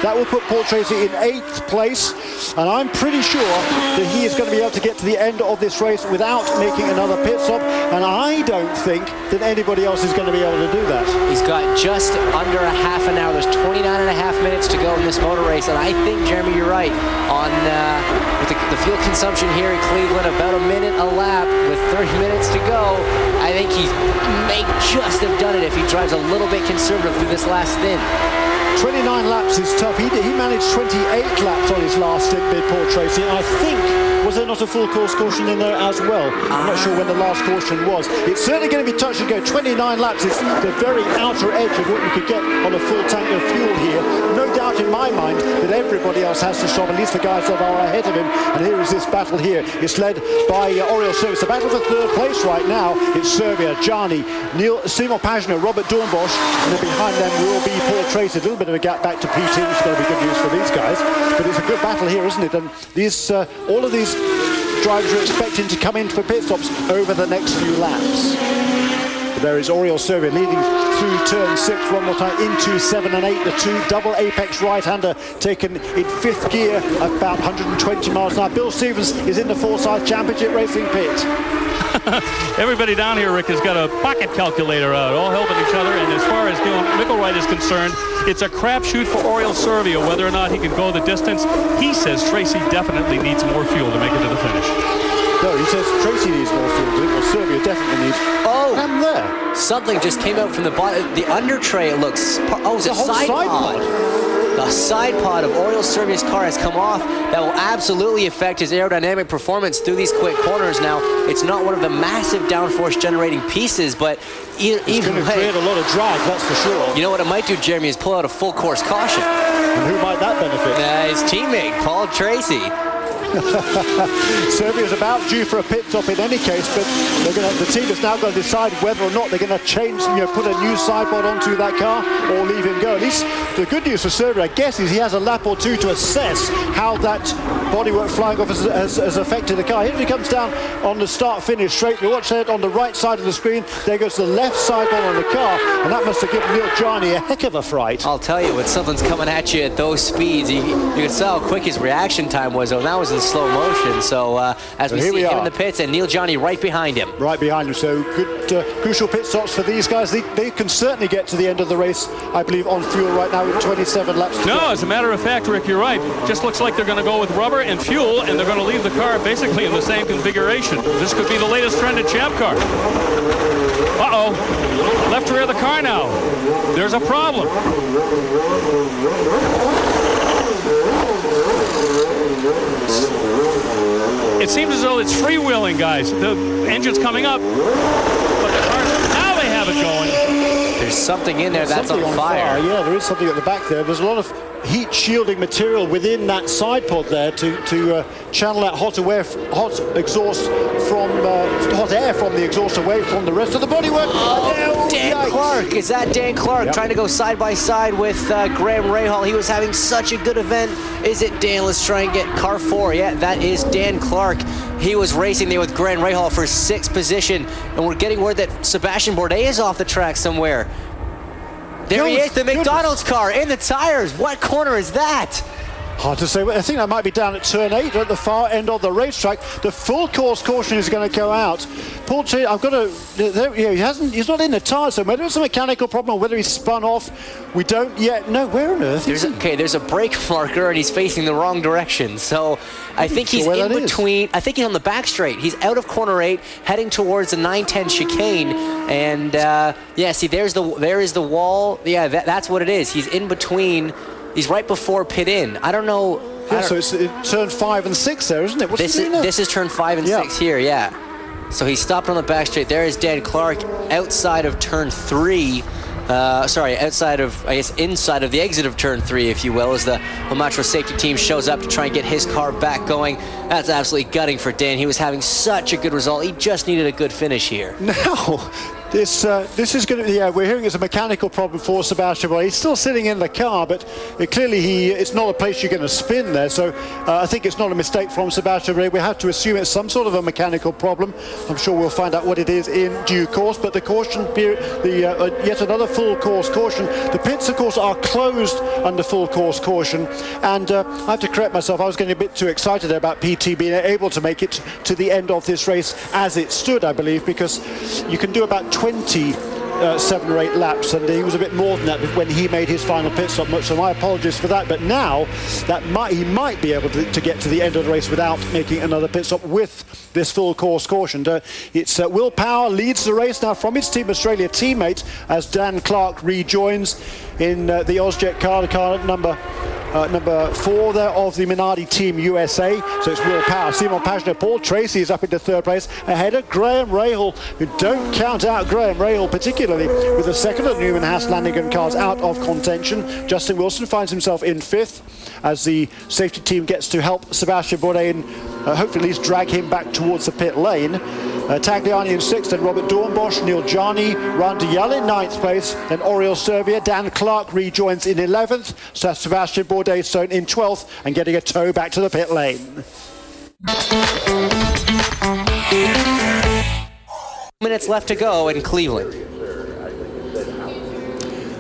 That will put Paul Tracy in 8th place, and I'm pretty sure that he is going to be able to get to the end of this race without making another pit stop, and I don't think that anybody else is going to be able to do that. He's got just under a half an hour. There's 29.5 minutes to go in this motor race, and I think, Jeremy, you're right. On with the fuel consumption here in Cleveland, about a minute a lap with 30 minutes to go, I think he may just have done it if he drives a little bit conservative through this last stint. 29 laps is tough. He managed 28 laps on his last stint, did Paul Tracy. I think, was there not a full course caution in there as well? I'm not sure when the last caution was. It's certainly going to be touch and go. 29 laps is the very outer edge of what you could get on a full tank of fuel here. No doubt in my mind that everybody else has to stop, at least the guys that are ahead of him. And here is this battle here. It's led by Oriol Service. The battle for 3rd place right now. It's Serbia, Gianni, Simon Pagino, Robert Dornbosch, and then behind them will be Paul Tracy. A little bit of a gap back to P2, which is going to be good news for these guys. But it's a good battle here, isn't it? And these, all of these drivers are expecting to come in for pit stops over the next few laps. But there is Oriol Servia leading through turn 6 one more time into 7 and 8. The two double apex right-hander taken in 5th gear at about 120 miles an hour. Bill Stevens is in the Forsyth Championship Racing pit. Everybody down here, Rick, has got a pocket calculator out, all helping each other. And as far as Mickelwright is concerned, it's a crapshoot for Oriol Servia whether or not he can go the distance. He says Tracy definitely needs more fuel to make it to the finish. No, he says Tracy needs more fuel. Well, Servia definitely needs. Oh, and there. Something just came out from the bottom. The under tray, it looks. Oh, it's a side pod. The side pod of Oriol Servia's car has come off. That will absolutely affect his aerodynamic performance through these quick corners. Now, it's not one of the massive downforce generating pieces, but it's going to create a lot of drag, that's for sure. You know what it might do, Jeremy, is pull out a full course caution. And who might that benefit? His teammate, Paul Tracy. Serbia's about due for a pit stop in any case, but the team has now got to decide whether or not they're going to change, put a new sideboard onto that car or leave him go. At least the good news for Serbia, I guess, is he has a lap or two to assess how that bodywork flying off has affected the car. Here he comes down on the start-finish straight. Watch that on the right side of the screen. There goes the left sideboard on the car, and that must have given Neil Gianni a heck of a fright. I'll tell you, when something's coming at you at those speeds, you can tell how quick his reaction time was, though. That was in slow motion. So as we see him in the pits, and Neil Gianni right behind him. Right behind him. So good, crucial pit stops for these guys. They can certainly get to the end of the race, I believe, on fuel right now with 27 laps to go. No, as a matter of fact, Rick, you're right. Just looks like they're going to go with rubber and fuel, and they're going to leave the car basically in the same configuration. This could be the latest trend in Champ Car. Uh-oh. Left rear of the car now. There's a problem. It seems as though it's freewheeling, guys. The engine's coming up, but the car, now they have it going. There's something in there that's on fire. Yeah, there is something at the back there. There's a lot of heat shielding material within that side pod there to channel that hot exhaust from hot air from the exhaust away from the rest of the bodywork. Oh, Dan Clark. Is that Dan Clark? Yep. Trying to go side by side with Graham Rahal. He was having such a good event. Is it Dan? Let's try and get car 4. Yeah, that is Dan Clark. He was racing there with Graham Rahal for 6th position, and we're getting word that Sebastian Bourdais is off the track somewhere. There he is, the McDonald's car in the tires. What corner is that? Hard to say. I think that might be down at turn 8 at the far end of the racetrack. The full course caution is going to go out. Paul T, I've got to. He's not in the tires, so whether it's a mechanical problem or whether he's spun off, we don't yet know. Where on earth? There's a brake marker and he's facing the wrong direction. So I think he's in between. I think he's on the back straight. He's out of corner 8, heading towards the 910 chicane. And yeah, see, there is the wall. Yeah, that's what it is. He's in between. He's right before pit in. I don't know. Yeah, so it's turn 5 and 6 there, isn't it? This is turn 5 and 6 here, yeah. So he stopped on the back straight. There is Dan Clark outside of turn 3. Sorry, outside of, I guess, inside of the exit of turn 3, if you will, as the Lemaitre safety team shows up to try and get his car back going. That's absolutely gutting for Dan. He was having such a good result. He just needed a good finish here. Now, This is going to, we're hearing it's a mechanical problem for Sebastian Bourdais. He's still sitting in the car, but clearly it's not a place you're going to spin there. So I think it's not a mistake from Sebastian Bourdais. We have to assume it's some sort of a mechanical problem. I'm sure we'll find out what it is in due course. But the caution period, yet another full course caution. The pits, of course, are closed under full course caution. And I have to correct myself. I was getting a bit too excited about PT being able to make it to the end of this race as it stood, I believe, because you can do about 27 or 8 laps, and he was a bit more than that when he made his final pit stop. So my apologies for that. But now that he might be able to get to the end of the race without making another pit stop with this full course caution. It's Will Power leads the race now from his Team Australia teammate as Dan Clark rejoins in the Ozjet car number 4 there of the Minardi Team USA. So it's Will Power, Simon Pagenaud, Paul Tracy is up into 3rd place ahead of Graham Rahal, who don't count out Graham Rahal particularly, with the second of the Newman Haas Lanigan cars out of contention. Justin Wilson finds himself in 5th as the safety team gets to help Sebastian Bourdais and hopefully at least drag him back towards the pit lane. Tagliani in 6th, and Robert Dornbosch, Neil Jani, Randyal in 9th place, then Oriol Servia, Dan Clark rejoins in 11th, so Sebastian Bourdais thrown in 12th and getting a tow back to the pit lane. Minutes left to go in Cleveland.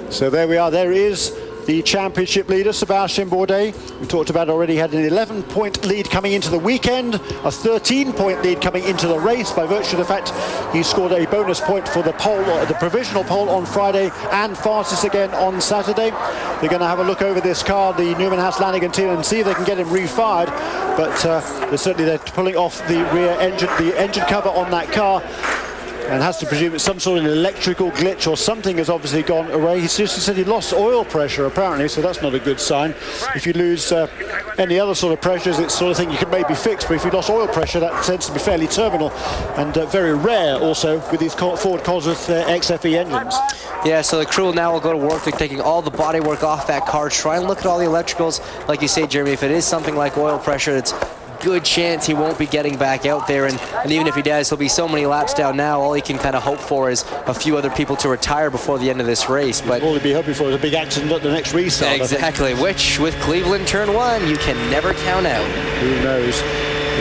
So there we are. There is the championship leader, Sebastian Bourdais. We talked about already, had an 11-point lead coming into the weekend, a 13-point lead coming into the race by virtue of the fact he scored a bonus point for the pole, the provisional pole on Friday, and fastest again on Saturday. They're going to have a look over this car, the Newman Haas Lanigan team, and see if they can get him refired. But they're pulling off the rear engine, the engine cover on that car. And has to presume it's some sort of electrical glitch or something has obviously gone away. He seriously said he lost oil pressure apparently, so that's not a good sign. If you lose any other sort of pressures, it's the sort of thing you can maybe fix, but if you lost oil pressure, that tends to be fairly terminal and very rare also with these Ford Cosworth XFE engines. Yeah, so the crew now will go to work. They're taking all the body work off that car, try and look at all the electricals. Like you say, Jeremy, if it is something like oil pressure, it's good chance he won't be getting back out there, and even if he does, he'll be so many laps down now. All he can kind of hope for is a few other people to retire before the end of this race. But all he'd be hoping for is a big accident at the next restart. Exactly, which with Cleveland Turn 1 you can never count out. Who knows?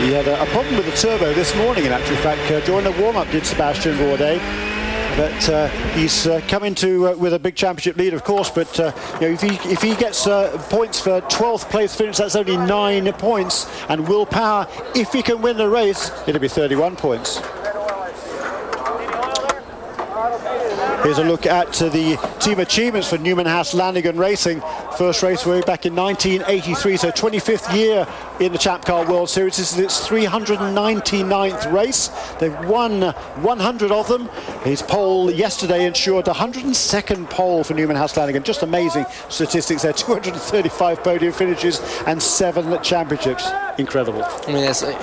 He had a problem with the turbo this morning, in actual fact. During the warm-up did Sebastian Bourdais. But he's come into with a big championship lead, of course. But if he gets points for 12th place finish, that's only 9 points. And Will Power, if he can win the race, it'll be 31 points. Here's a look at the team achievements for Newman Haas Lanigan Racing. First race way back in 1983, so 25th year in the Champ Car World Series. This is its 399th race. They've won 100 of them. His pole yesterday ensured the 102nd pole for Newman Haas Lanigan. Just amazing statistics there. 235 podium finishes and 7 championships. Incredible. I mean, it's a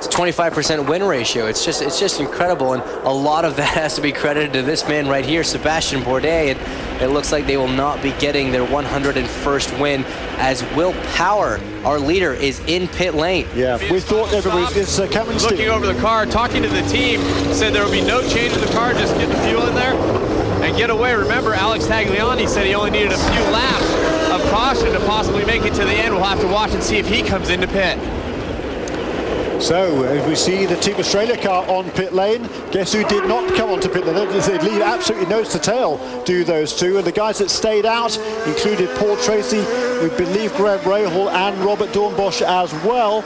25% win ratio. It's just incredible, and a lot of that has to be credited to this man right here, Sebastian Bourdais. And it looks like they will not be getting their 101st win, as Will Power, our leader, is in pit lane. Yeah, we thought everybody's Cameron Steele. Looking over the car, talking to the team, said there will be no change in the car, just get the fuel in there and get away. Remember, Alex Tagliani said he only needed a few laps of caution to possibly make it to the end. We'll have to watch and see if he comes into pit. So, as we see the Team Australia car on pit lane, guess who did not come onto pit lane? They lead absolutely nose to tail, do those two. And the guys that stayed out included Paul Tracy, we believe Graham Rahal, and Robert Dornbosch as well.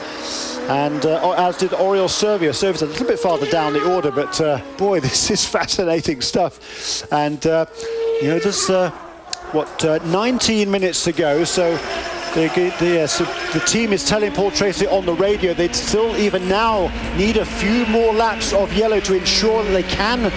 And as did Oriol Servia. Servia's a little bit farther down the order, but boy, this is fascinating stuff. And, there's, 19 minutes to go, so the team is telling Paul Tracy on the radio they'd still even now need a few more laps of yellow to ensure that they can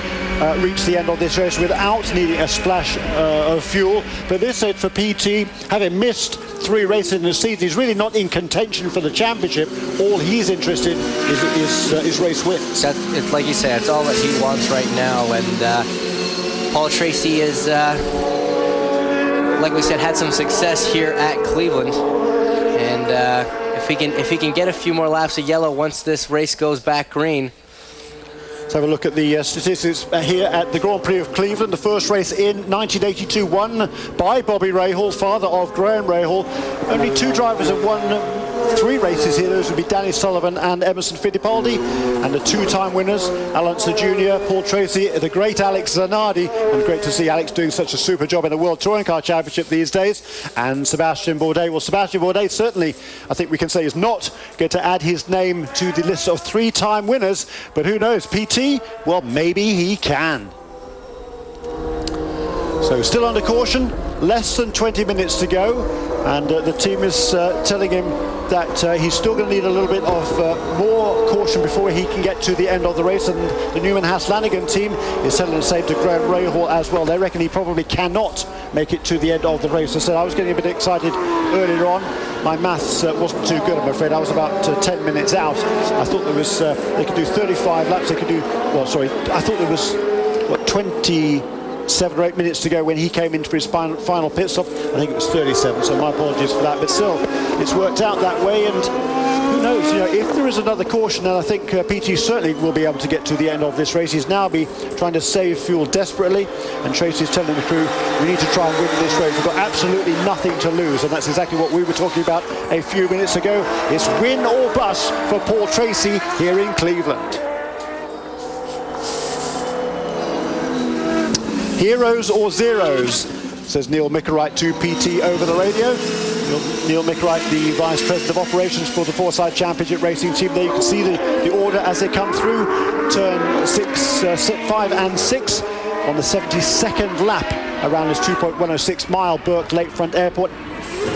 reach the end of this race without needing a splash of fuel. But this said for PT, having missed 3 races in the season, he's really not in contention for the championship. All he's interested is race wins. It's like you say, it's all that he wants right now. And Paul Tracy is like we said, had some success here at Cleveland, and if he can get a few more laps of yellow once this race goes back green. Let's have a look at the statistics here at the Grand Prix of Cleveland. The first race in 1982, won by Bobby Rahal, father of Graham Rahal. Only 2 drivers have won 3 races here. Those would be Danny Sullivan and Emerson Fittipaldi. And the 2-time winners, Alan Jr., Paul Tracy, the great Alex Zanardi. And great to see Alex doing such a super job in the World Touring Car Championship these days. And Sebastian Bourdais. Well, Sebastian Bourdais certainly, I think we can say, is not going to add his name to the list of 3-time winners. But who knows? PT? Well, maybe he can. So still under caution, less than 20 minutes to go, and the team is telling him that he's still going to need a little bit of more caution before he can get to the end of the race, and the Newman-Haas-Lanigan team is telling the same to Graham Rahal as well. They reckon he probably cannot make it to the end of the race. I said I was getting a bit excited earlier on. My maths wasn't too good, I'm afraid. I was about 10 minutes out. I thought there was, they could do 35 laps, they could do, well, sorry, I thought there was, what, 27 or 8 minutes to go when he came in for his final pit stop. I think it was 37, so my apologies for that. But still, it's worked out that way, and who knows, you know, if there is another caution, then I think PT certainly will be able to get to the end of this race. He's now trying to save fuel desperately, and Tracy's telling the crew, we need to try and win this race. We've got absolutely nothing to lose, and that's exactly what we were talking about a few minutes ago. It's win or bust for Paul Tracy here in Cleveland. Heroes or zeros, says Neil Mickerite to PT over the radio. Neil Mickerite, the Vice President of Operations for the Forsyth Championship Racing Team. There you can see the order as they come through. Turn 5 and 6 on the 72nd lap around this 2.106 mile Burke Lakefront Airport.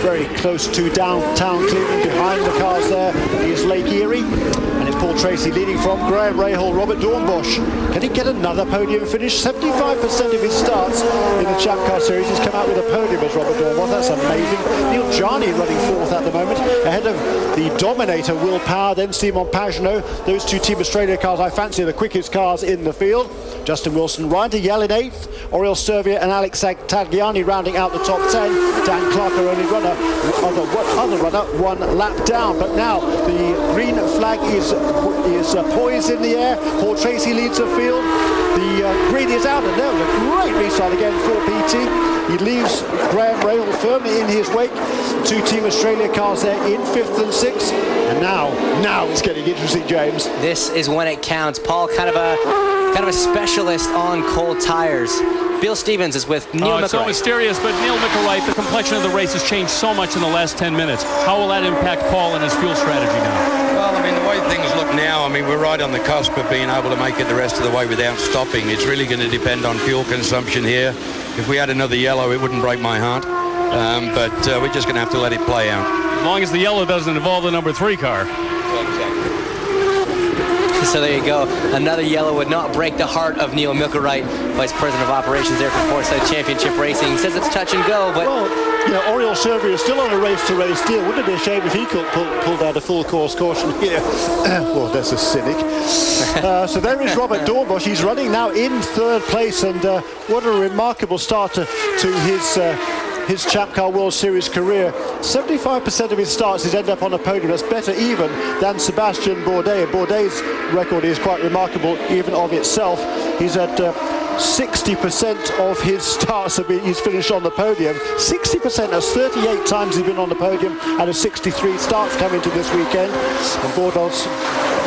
Very close to downtown Cleveland. Behind the cars there is Lake Erie. And it's Paul Tracy leading from Graham Rahal, Robert Dornbusch. Can he get another podium finish? 75% of his starts in the Champ Car Series, he's come out with a podium as Robert Dornbusch. That's amazing. Neil Jarney running 4th at the moment, ahead of the Dominator, Will Power, then Simon Pagenaud. Those 2 Team Australia cars, I fancy, are the quickest cars in the field. Justin Wilson, Ryan de Yell in 8th, Oriol Servia and Alex Tagliani rounding out the top 10. Dan Clark, our only runner, other runner, 1 lap down. But now the green flag is poised in the air. Paul Tracy leads the field. The green is out, and there was a great restart again for PT. He leaves Graham Rahal firmly in his wake. 2 Team Australia cars there in 5th and 6th. And now it's getting interesting, James. This is when it counts. Paul, kind of a specialist on cold tires. Bill Stevens is with Neil Mickerite. It's so mysterious, but Neil Mickerite, the complexion of the race has changed so much in the last 10 minutes. How will that impact Paul and his fuel strategy now? Well, I mean, the way things look now, I mean, we're right on the cusp of being able to make it the rest of the way without stopping. It's really going to depend on fuel consumption here. If we had another yellow, it wouldn't break my heart. But we're just going to have to let it play out. As long as the yellow doesn't involve the number 3 car. So there you go. Another yellow would not break the heart of Neil Mickerite, Vice President of Operations there for Forsyth Championship Racing. He says it's touch and go, but... Well, you know, Oriol Servia is still on a race-to-race deal. Wouldn't it be a shame if he could pulled out a full-course caution here? Well, that's a cynic. So there is Robert Dornbusch. He's running now in 3rd place, and what a remarkable start to his Champ Car World Series career. 75% of his starts he's ended up on a podium. That's better even than Sebastian Bourdais. Bourdais' record is quite remarkable even of itself. He's at 60% of his starts he's finished on the podium. 60%, that's 38 times he's been on the podium out of 63 starts coming to this weekend. And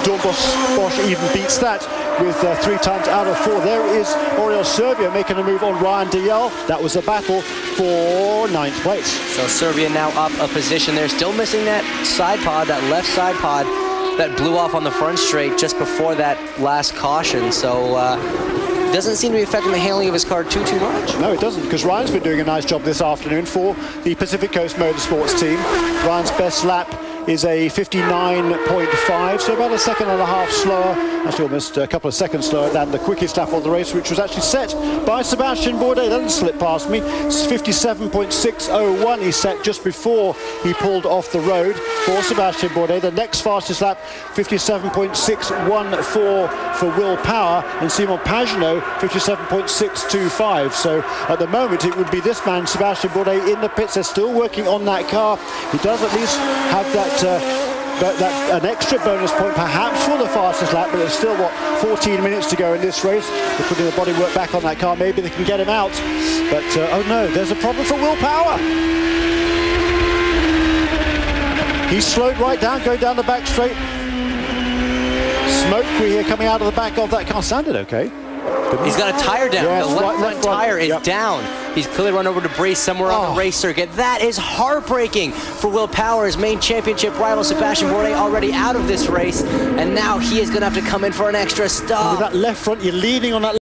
Dornbusch even beats that with 3 times out of 4. There is Oriol Servia making a move on Ryan de Yell. That was a battle for 9th place. So Servia now up a position there, still missing that side pod, that left side pod that blew off on the front straight just before that last caution. So doesn't seem to be affecting the handling of his car too much. No, it doesn't, because Ryan's been doing a nice job this afternoon for the Pacific Coast Motorsports team. Ryan's best lap is a 59.5, so about a second and a half slower, actually almost a couple of seconds slower than the quickest lap of the race, which was actually set by Sebastian Bourdais. That didn't slip past me. It's 57.601 he set just before he pulled off the road for Sebastian Bourdais. The next fastest lap, 57.614 for Will Power, and Simon Pagenaud, 57.625. So at the moment it would be this man, Sebastian Bourdais, in the pits. They're still working on that car. He does at least have that an extra bonus point, perhaps for the fastest lap, but there's still, what, 14 minutes to go in this race. They're putting the bodywork back on that car. Maybe they can get him out. But, oh no, there's a problem for Will Power. He's slowed right down, going down the back straight. Smoke we hear coming out of the back of that car. Sounded okay. He's got a tire down. Yeah, the left front tire is down. He's clearly run over debris somewhere on the race circuit. That is heartbreaking for Will Power. His main championship rival, Sebastian Bourdais, already out of this race. And now he is going to have to come in for an extra stop. With that left front, you're leaning on that